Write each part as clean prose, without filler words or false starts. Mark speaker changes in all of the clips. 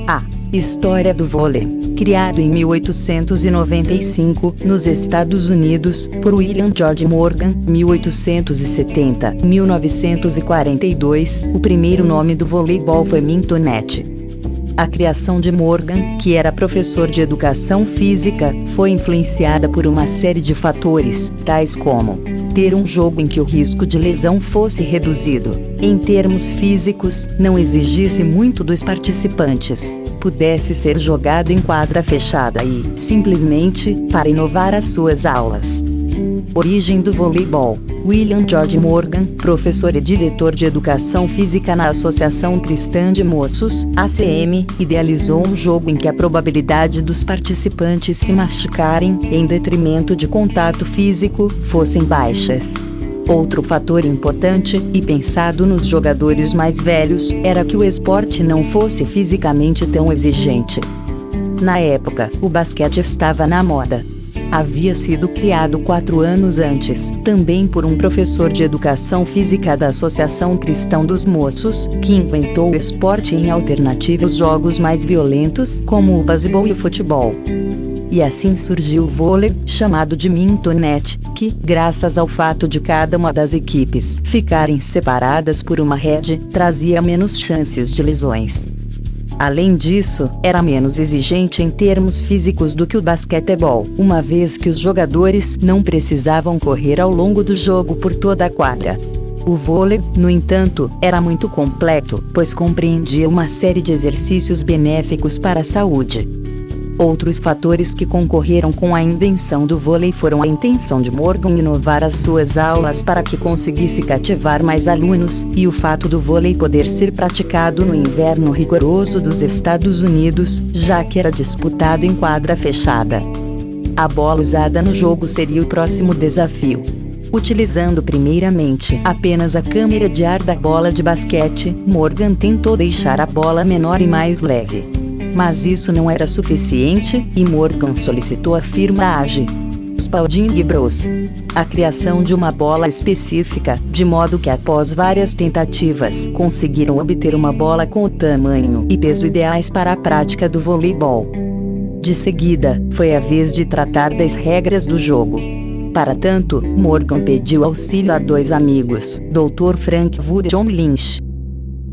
Speaker 1: A história do vôlei, criado em 1895, nos Estados Unidos, por William George Morgan, 1870-1942, o primeiro nome do voleibol foi Mintonette. A criação de Morgan, que era professor de educação física, foi influenciada por uma série de fatores, tais como ter um jogo em que o risco de lesão fosse reduzido, em termos físicos, não exigisse muito dos participantes, pudesse ser jogado em quadra fechada e, simplesmente, para inovar as suas aulas. Origem do voleibol. William George Morgan, professor e diretor de educação física na Associação Cristã de Moços, ACM, idealizou um jogo em que a probabilidade dos participantes se machucarem, em detrimento de contato físico, fossem baixas. Outro fator importante, e pensado nos jogadores mais velhos, era que o esporte não fosse fisicamente tão exigente. Na época, o basquete estava na moda. Havia sido criado 4 anos antes, também por um professor de educação física da Associação Cristã dos Moços, que inventou o esporte em alternativos jogos mais violentos, como o baseball e o futebol. E assim surgiu o vôlei, chamado de Mintonette, que, graças ao fato de cada uma das equipes ficarem separadas por uma rede, trazia menos chances de lesões. Além disso, era menos exigente em termos físicos do que o basquetebol, uma vez que os jogadores não precisavam correr ao longo do jogo por toda a quadra. O vôlei, no entanto, era muito completo, pois compreendia uma série de exercícios benéficos para a saúde. Outros fatores que concorreram com a invenção do vôlei foram a intenção de Morgan inovar as suas aulas para que conseguisse cativar mais alunos, e o fato do vôlei poder ser praticado no inverno rigoroso dos Estados Unidos, já que era disputado em quadra fechada. A bola usada no jogo seria o próximo desafio. Utilizando primeiramente apenas a câmera de ar da bola de basquete, Morgan tentou deixar a bola menor e mais leve. Mas isso não era suficiente, e Morgan solicitou à firma AG Spalding Bros. A criação de uma bola específica, de modo que após várias tentativas, conseguiram obter uma bola com o tamanho e peso ideais para a prática do voleibol. De seguida, foi a vez de tratar das regras do jogo. Para tanto, Morgan pediu auxílio a 2 amigos, Dr. Frank Wood e John Lynch.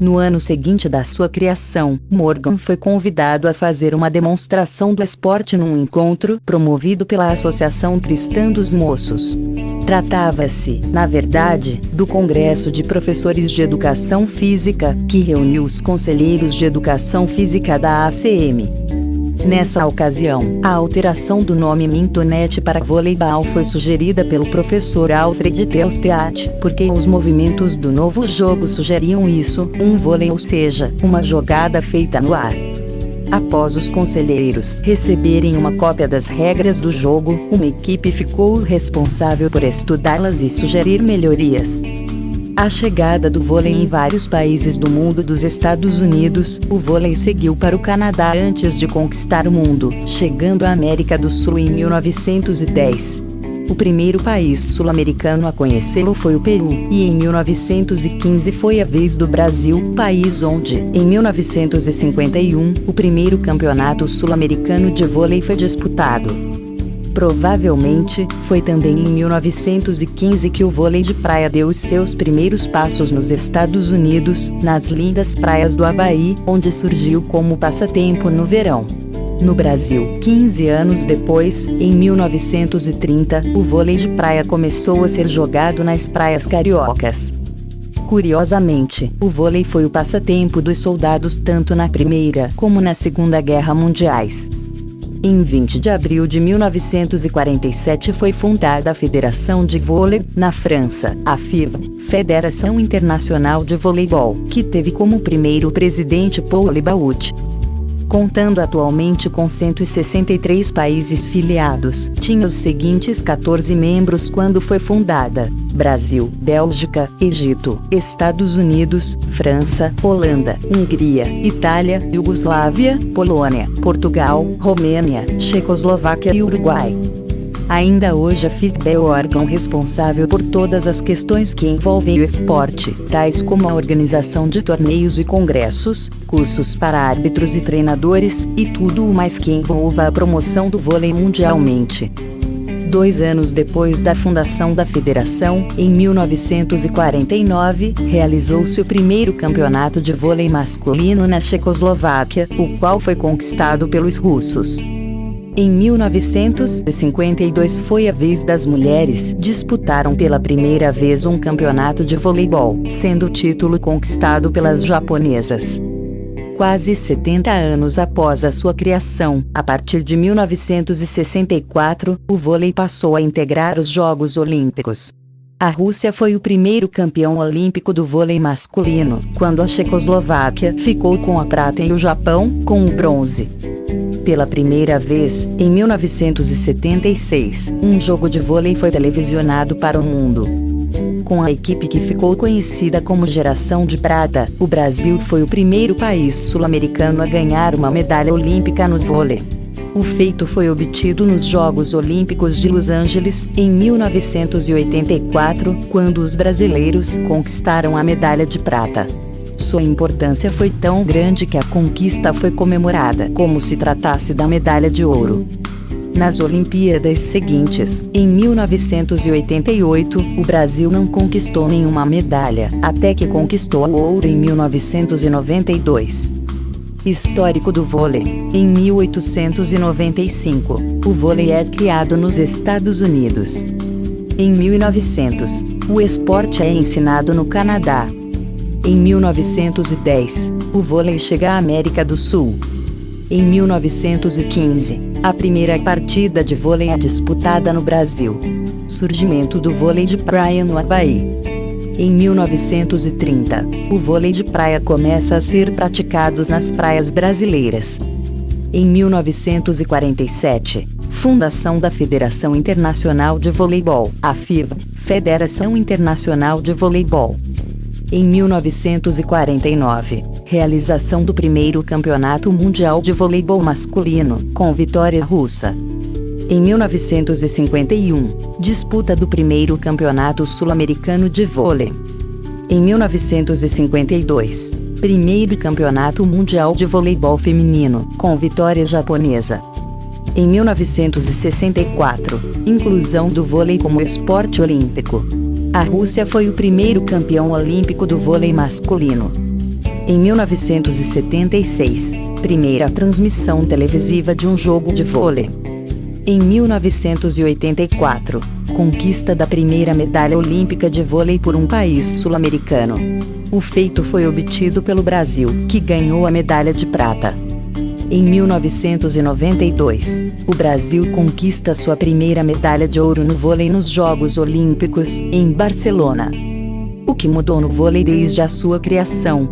Speaker 1: No ano seguinte da sua criação, Morgan foi convidado a fazer uma demonstração do esporte num encontro promovido pela Associação Cristã dos Moços. Tratava-se, na verdade, do Congresso de Professores de Educação Física, que reuniu os conselheiros de educação física da ACM. Nessa ocasião, a alteração do nome Mintonette para voleibol foi sugerida pelo professor Alfred Teustheat, porque os movimentos do novo jogo sugeriam isso, um vôlei, ou seja, uma jogada feita no ar. Após os conselheiros receberem uma cópia das regras do jogo, uma equipe ficou responsável por estudá-las e sugerir melhorias. A chegada do vôlei em vários países do mundo dos Estados Unidos, o vôlei seguiu para o Canadá antes de conquistar o mundo, chegando à América do Sul em 1910. O primeiro país sul-americano a conhecê-lo foi o Peru, e em 1915 foi a vez do Brasil, país onde, em 1951, o primeiro campeonato sul-americano de vôlei foi disputado. Provavelmente, foi também em 1915 que o vôlei de praia deu os seus primeiros passos nos Estados Unidos, nas lindas praias do Havaí, onde surgiu como passatempo no verão. No Brasil, 15 anos depois, em 1930, o vôlei de praia começou a ser jogado nas praias cariocas. Curiosamente, o vôlei foi o passatempo dos soldados tanto na Primeira como na Segunda Guerra Mundiais. Em 20 de abril de 1947 foi fundada a Federação de Vôlei, na França, a FIVB, Federação Internacional de Voleibol, que teve como primeiro presidente Paul Libaut. Contando atualmente com 163 países filiados, tinha os seguintes 14 membros quando foi fundada: Brasil, Bélgica, Egito, Estados Unidos, França, Holanda, Hungria, Itália, Iugoslávia, Polônia, Portugal, Romênia, Checoslováquia e Uruguai. Ainda hoje a FIDB é o órgão responsável por todas as questões que envolvem o esporte, tais como a organização de torneios e congressos, cursos para árbitros e treinadores, e tudo o mais que envolva a promoção do vôlei mundialmente. 2 anos depois da fundação da federação, em 1949, realizou-se o primeiro campeonato de vôlei masculino na Checoslováquia, o qual foi conquistado pelos russos. Em 1952 foi a vez das mulheres, disputaram pela primeira vez um campeonato de voleibol, sendo o título conquistado pelas japonesas. Quase 70 anos após a sua criação, a partir de 1964, o vôlei passou a integrar os Jogos Olímpicos. A Rússia foi o primeiro campeão olímpico do vôlei masculino, quando a Checoslováquia ficou com a prata e o Japão com o bronze. Pela primeira vez, em 1976, um jogo de vôlei foi televisionado para o mundo. Com a equipe que ficou conhecida como Geração de Prata, o Brasil foi o primeiro país sul-americano a ganhar uma medalha olímpica no vôlei. O feito foi obtido nos Jogos Olímpicos de Los Angeles, em 1984, quando os brasileiros conquistaram a medalha de prata. Sua importância foi tão grande que a conquista foi comemorada como se tratasse da medalha de ouro. Nas Olimpíadas seguintes, em 1988, o Brasil não conquistou nenhuma medalha, até que conquistou o ouro em 1992. Histórico do vôlei. Em 1895, o vôlei é criado nos Estados Unidos. Em 1900, o esporte é ensinado no Canadá. Em 1910, o vôlei chega à América do Sul. Em 1915, a primeira partida de vôlei é disputada no Brasil. Surgimento do vôlei de praia no Havaí. Em 1930, o vôlei de praia começa a ser praticado nas praias brasileiras. Em 1947, fundação da Federação Internacional de Voleibol, a FIVB, Federação Internacional de Voleibol. Em 1949, realização do primeiro Campeonato Mundial de Voleibol Masculino, com vitória russa. Em 1951, disputa do primeiro Campeonato Sul-Americano de Vôlei. Em 1952, primeiro Campeonato Mundial de Voleibol Feminino, com vitória japonesa. Em 1964, inclusão do vôlei como esporte olímpico. A Rússia foi o primeiro campeão olímpico do vôlei masculino. Em 1976, primeira transmissão televisiva de um jogo de vôlei. Em 1984, conquista da primeira medalha olímpica de vôlei por um país sul-americano. O feito foi obtido pelo Brasil, que ganhou a medalha de prata. Em 1992, o Brasil conquista sua primeira medalha de ouro no vôlei nos Jogos Olímpicos, em Barcelona. O que mudou no vôlei desde a sua criação?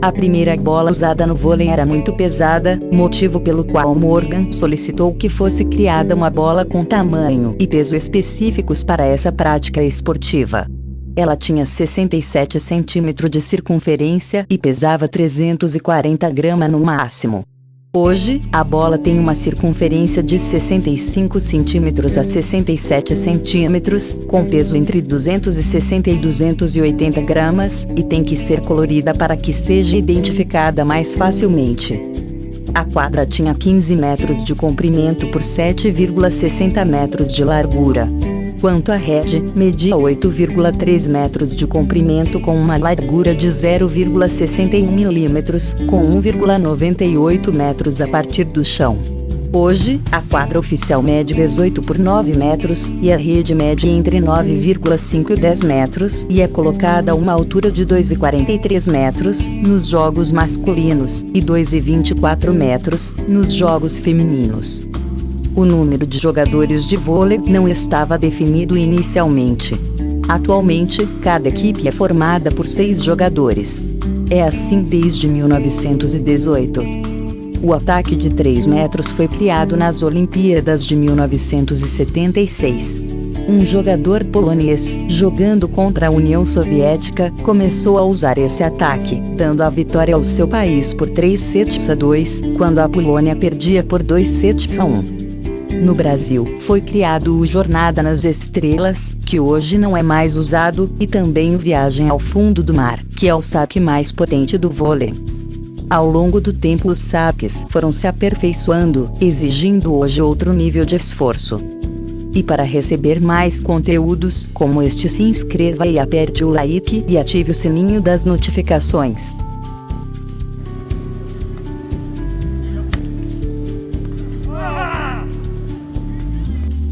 Speaker 1: A primeira bola usada no vôlei era muito pesada, motivo pelo qual Morgan solicitou que fosse criada uma bola com tamanho e peso específicos para essa prática esportiva. Ela tinha 67 centímetros de circunferência e pesava 340 gramas no máximo. Hoje, a bola tem uma circunferência de 65 centímetros a 67 centímetros, com peso entre 260 e 280 gramas, e tem que ser colorida para que seja identificada mais facilmente. A quadra tinha 15 metros de comprimento por 7,60 metros de largura. Quanto à rede, media 8,3 metros de comprimento com uma largura de 0,61 milímetros, com 1,98 metros a partir do chão. Hoje, a quadra oficial mede 18 por 9 metros, e a rede mede entre 9,5 e 10 metros, e é colocada a uma altura de 2,43 metros, nos jogos masculinos, e 2,24 metros, nos jogos femininos. O número de jogadores de vôlei não estava definido inicialmente. Atualmente, cada equipe é formada por 6 jogadores. É assim desde 1918. O ataque de 3 metros foi criado nas Olimpíadas de 1976. Um jogador polonês, jogando contra a União Soviética, começou a usar esse ataque, dando a vitória ao seu país por 3-2, quando a Polônia perdia por 2-1. No Brasil, foi criado o Jornada nas Estrelas, que hoje não é mais usado, e também o Viagem ao Fundo do Mar, que é o saque mais potente do vôlei. Ao longo do tempo os saques foram se aperfeiçoando, exigindo hoje outro nível de esforço. E para receber mais conteúdos como este, se inscreva e aperte o like e ative o sininho das notificações.